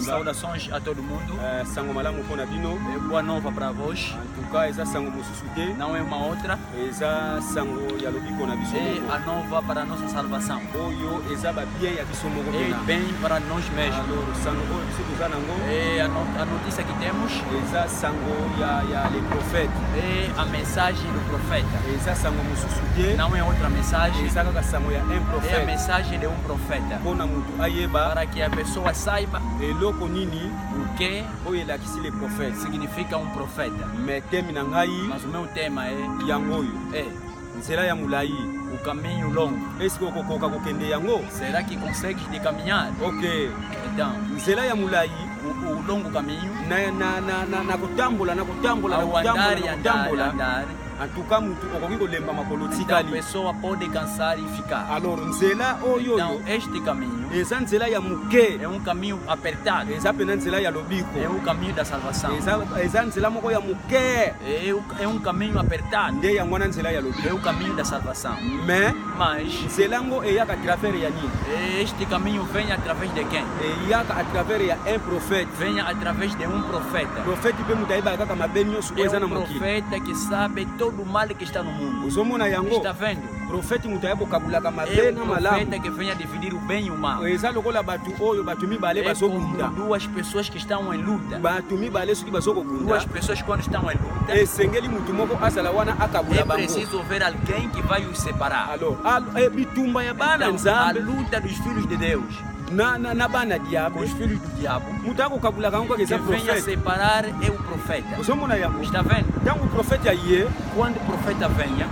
Saudações a todo mundo. Boa nova para vós. Não é uma outra. É a nova para a nossa salvação. É bem para nós mesmos. É a notícia que temos. É a mensagem do profeta. Não é outra mensagem. É a mensagem de um profeta. Para que a pessoa saiba o que significa um profeta. Mas o meu tema é o caminho longo. Será que consegues de caminhar? Ok. Então, o longo caminho, ao andar e andar, então a pessoa pode cansar e ficar. Então este caminho é um caminho apertado. É o caminho da salvação. É um caminho apertado. É o caminho da salvação. Mas este caminho vem através de quem? Vem através de um profeta. É um profeta que sabe todo o mal que está no mundo. Está vendo? É um profeta que vem a dividir o bem e o mal. É como duas pessoas que estão em luta. Duas pessoas quando estão em luta, é preciso ver alguém que vai os separar. Então, a luta dos filhos de Deus, os filhos do diabo, que vem a separar é o profeta. Está vendo? Quando o profeta venha,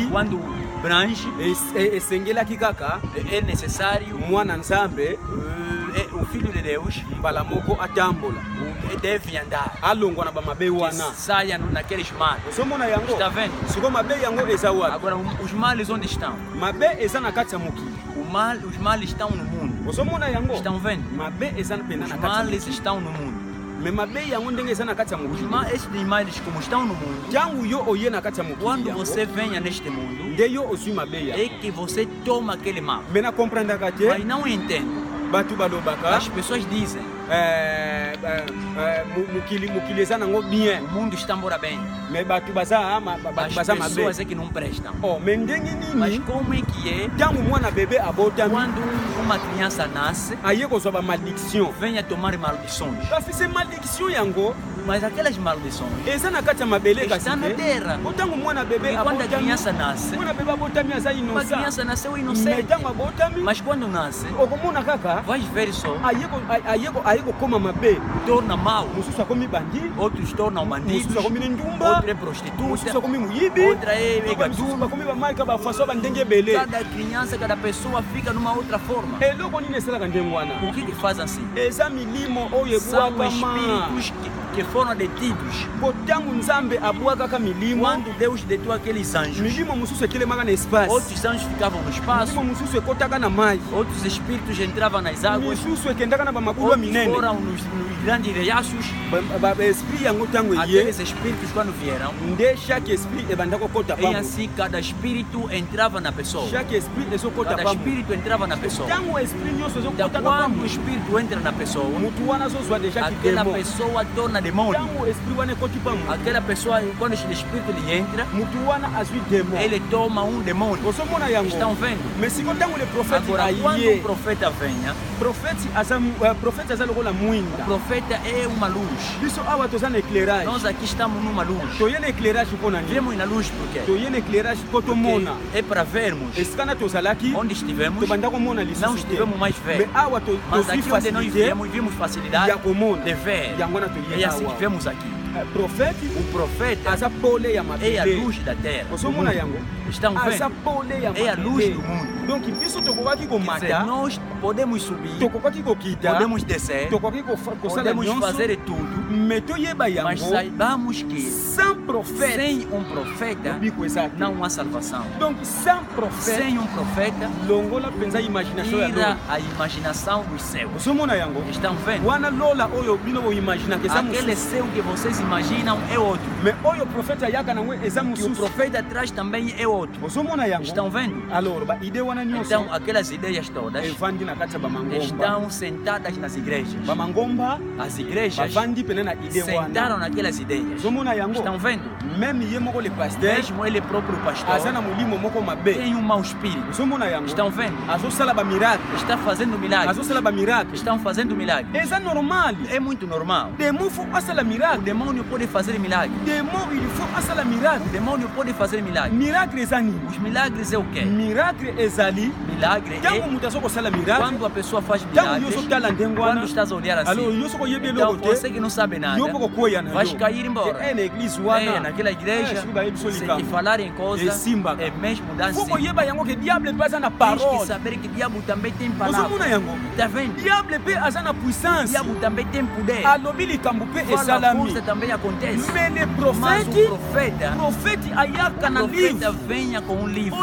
quando branche, é necessário o filho de Deus deve andar, que saia naqueles males. Está vendo? Agora os males onde estão? Os males estão no mundo. Estão vendo? Os males estão no mundo. Esses males como estão no mundo, quando você venha neste mundo, é que você toma aquele mal. Mas não entendo. As pessoas dizem o mundo está embora bem. As pessoas é que não prestam. Mas como é que é quando uma criança nasce, vem a tomar maldições? Mas aquelas maldições estão na terra. E quando a criança nasce, uma criança nasceu inocente. Mas quando nasce, vai ver só, torna mal. Outros tornam bandidos, outra é prostituta, outra é gatuno. Cada criança, cada pessoa fica numa outra forma. O que faz assim? São espíritos que foram detidos. Quando Deus detou aqueles anjos, outros anjos ficavam no espaço, outros espíritos entravam nas águas, outros foram nos grandes riachos. Aqueles espíritos quando vieram, e assim cada espírito entrava na pessoa. Cada espírito entrava na pessoa. Então quando o espírito entra na pessoa, aquela pessoa torna demônio. Aquela pessoa, quando o espírito lhe entra, ele toma um demônio. Estão vendo? Agora quando o profeta venha, o profeta é uma luz. Nós aqui estamos numa luz. Vemos na luz porque é para vermos onde estivemos, não estivemos mais ver. Mas aqui onde nós vimos facilidade de ver. E assim que vemos aqui. O profeta é a luz da terra. Estão vendo? É a luz do mundo. Dizer, nós podemos subir, podemos descer, podemos fazer tudo, mas saibamos que sem um profeta não há salvação. Sem um profeta tira a imaginação dos céus. Estão vendo? Aquele céu que vocês imaginam é outro. Que o profeta traz também é outro. outro. Estão vendo? Então, aquelas ideias todas estão sentadas nas igrejas. As igrejas sentaram naquelas ideias. Estão vendo? Mesmo ele próprio pastor tem um mau espírito. Estão vendo? Está fazendo milagres. Estão fazendo milagres. É muito normal. O demônio pode fazer milagres. O demônio pode fazer milagres. Os milagres é o quê? Milagre é quando a pessoa faz milagres. Quando estás a olhar assim, então você que não sabe nada, vais cair embora. Naquela igreja, se falar em coisas, é mesmo dar sim. Tens que saber que o diabo também tem palavra. Está vendo? O diabo também tem poder. Fala coisa também acontece. Mas o profeta venha com um livro.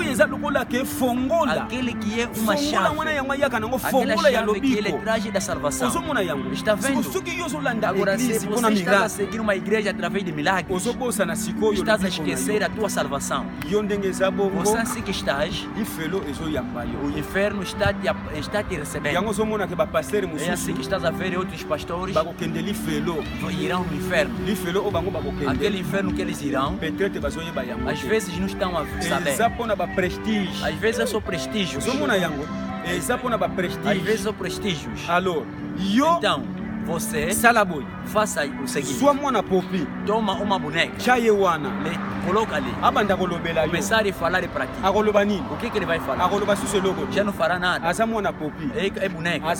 Aquele que é uma chave. Aquela chave que ele traz da salvação. Está vendo? Agora, se você está a seguir uma igreja através de milagres, estás a esquecer a tua salvação. Você assim que estás, o inferno está te recebendo. É assim que estás a ver outros pastores irão no inferno. Aquele inferno que eles irão, às vezes não estão a saber. Às vezes é só prestígio. Às vezes são prestígios. Então, você faça o seguinte: toma uma boneca, coloca ali, começar a falar para ti. O que ele vai falar? Já não fará nada. É boneca.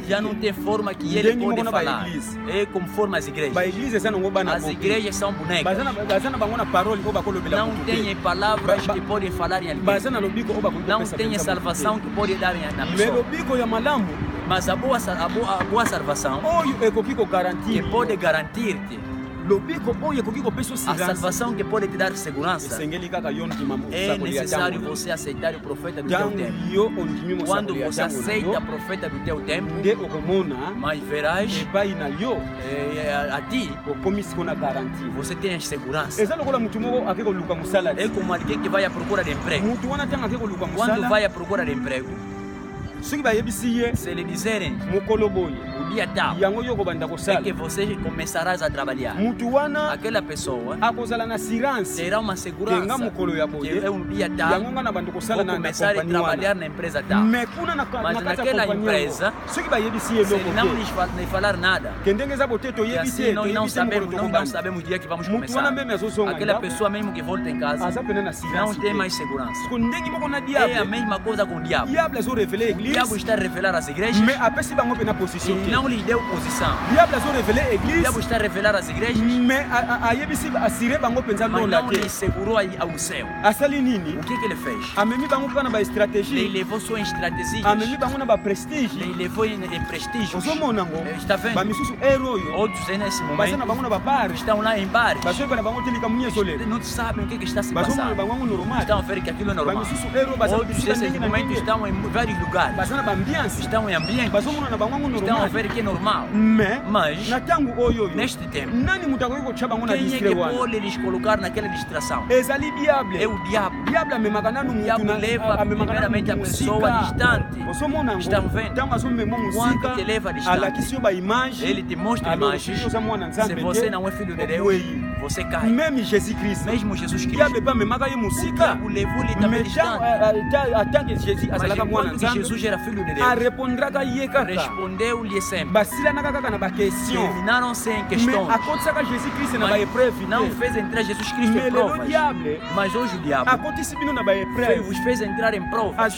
Já não tem forma que ele pode falar. É conforme as igrejas. As igrejas são bonecas. Não tem palavras que podem falar em alguém. Não tem salvação que pode dar na pessoa. Mas a boa salvação que pode garantir-te, a salvação que pode te dar segurança, é necessário você aceitar o profeta do teu tempo. Quando você aceita o profeta do teu tempo, mas verás a ti, você tem a segurança. É como alguém que vai à procura de emprego. Quando vai à procura de emprego, se lhe disserem o dia tal é que você começarás a trabalhar, aquela pessoa terá uma segurança que é um dia tal vou começar a trabalhar na empresa tal. Mas naquela empresa, se ele não lhe falar nada, e assim nós não sabemos o dia que vamos começar, aquela pessoa mesmo que volta em casa não tem mais segurança. É a mesma coisa com o diabo. O diabo está a revelar as igrejas e não lhes deu posição. O diabo está a revelar as igrejas, mas não lhes segurou ao céu. O que ele fez? Ele levou sua estratégia. Ele levou em prestígio. Está vendo? Outros nesse momento estão lá em bares. Não sabem o que está se passando. Estão a ver que aquilo é normal. Outros nesse momento estão em vários lugares. Estão em ambiente. Estão a ver que é normal. Mas neste tempo, quem é que pode lhes colocar naquela distração? É o diabo. O diabo leva primeiramente a pessoa distante. Estão vendo? Quando te leva distante, ele te mostra a imagem. Se você não é filho de Deus, você cai. Mesmo Jesus Cristo, o diabo levou-lhe também distante. Mas enquanto que Jesus era filho de Deus, respondeu-lhe sempre. Terminaram-se em questões. Não fez entrar Jesus Cristo em provas. Mas hoje o diabo os fez entrar em provas.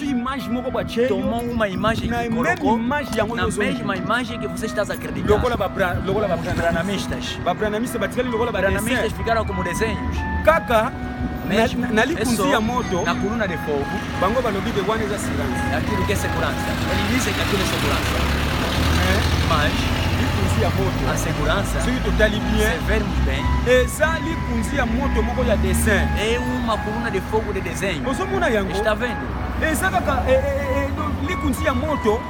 Tomou uma imagem que colocou na mesma imagem que você está a acreditar. Os branamistas ficaram como desenhos. Na coluna de fogo, aquilo que é segurança. Ele disse que aquilo é segurança. Mas a segurança, se vermos bem, é uma coluna de fogo de desenho. Está vendo? likunzi ya moto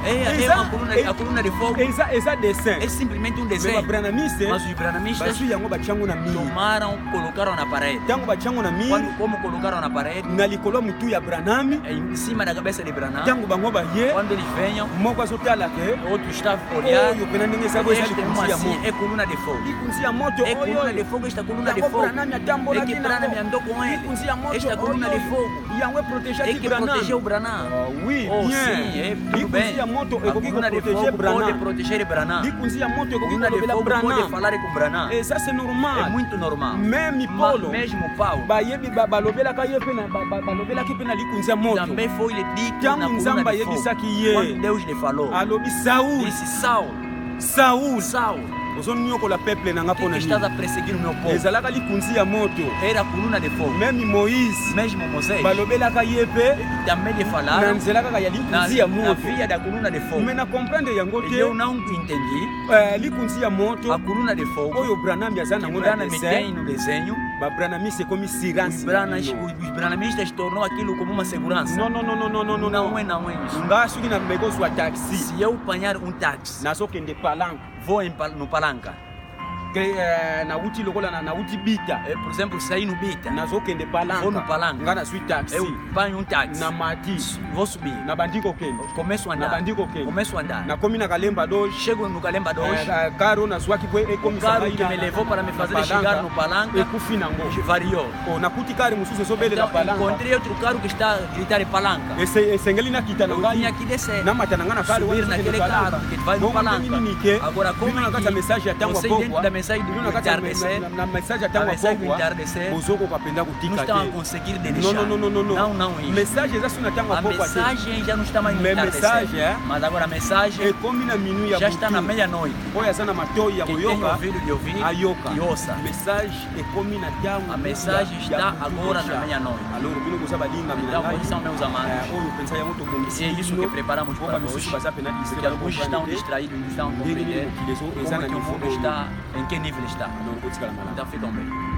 a coluna de fogo eza dessin é simplesmente um desenho. Mas os branamistas basu yango batiango na mire colocaram na parede. tango batiango na mire Como colocaram na parede, na likolo mutu ya Branham em cima da cabeça de Branham, tango bango baye quando eles venham, moko azotala ke outro está a olhar, oyo pena ndenge eza eza likunzi ya moto é coluna de fogo. likunzi ya moto É coluna de fogo, esta coluna de fogo. É que Branham andou com ele. likunzi ya moto Esta coluna de fogo yango protéger é que protegeu o Branham. oui Oh, bien sim, é tudo bem. likunzi ya moto A ekoki coluna de protéger fogo pode Branham proteger Branham. likunzi ya moto A ekoki coluna de kolobela fogo pode Branham falar com Branham. et ça c'est normal É muito normal. même Paulo Mesmo Paulo bayebi balobelaka ye mpe balobelaki mpe na likunzi ya moto também foi lhe dito na ntango nzambe coluna de fogo. ayebisaki ye Quando Deus lhe falou, alobi Saul disse: Saul, Saul ozoniokola peuple na nga por mpo que na estás a nini perseguir o meu povo? ezalaka likunzi ya moto Era a coluna de fogo. même Moïse Mesmo Moisés balobelaka ye mpe também lhe na falaram nzela kaka ya na likunzi ya moto via da coluna de fogo. me na comprendre yango E eu te não entendi. likunzi ya moto A coluna de fogo, oyo Branham aza nango na Branham tem dessin no desenho, babranamisi ekomi sirance os branamistas tornou aquilo como uma segurança. non Não é isso. nga soki nameki kozwa taxi Se eu apanhar um táxi, nazokende palanka vou no palanca. nauti lokola nauti bita Por exemplo, sair no Bita, nazokende vou no palanka palanca. nga nazwi taxi Eu apanho um táxi, na mati vou subir, nabandi kokende começo a andar, nabandi kokende começo a andar. nakomi na kalemba doge Chego no Calemba 2, karo nazwaki po o carro que me levou para me fazer chegar no palanca ekufi nango variou. nakuti kare mosusu ezobelela Então, palanka encontrei outro carro que está a gritar em palanca. esengeli nakita na Eu tinha ngai que descer, namata na nga na kare subir naquele carro que vai no palanca. Agora, como na kati ya message ya ntango você dentro da mensagem do entardecer, na message ya a ntango mensagem do apokwa entardecer, ozokoka mpenza não kotika estão a te conseguir deixar. Não isso. message eza so na ntango A apokwa te mensagem já não está mais no Mais entardecer. mensagem, Mas agora a mensagem ekomi na minui ya já está na butu meia-noite. oyo aza na matoi ya Quem tem koyoka ouvido de ouvir, ayoka que ouça. message ekomi na ntango A mensagem ya está butu agora deja. na meia-noite. alors bino koza balingami na Então, ngai vocês são meus amados. oyo mpenza yango tokongisi E é isso que preparamos para misusu hoje. baza pena Porque alguns estão distraídos, não estão a compreender como é que o mundo está, em que nível está. donc kotikala malamu Então ficam bem.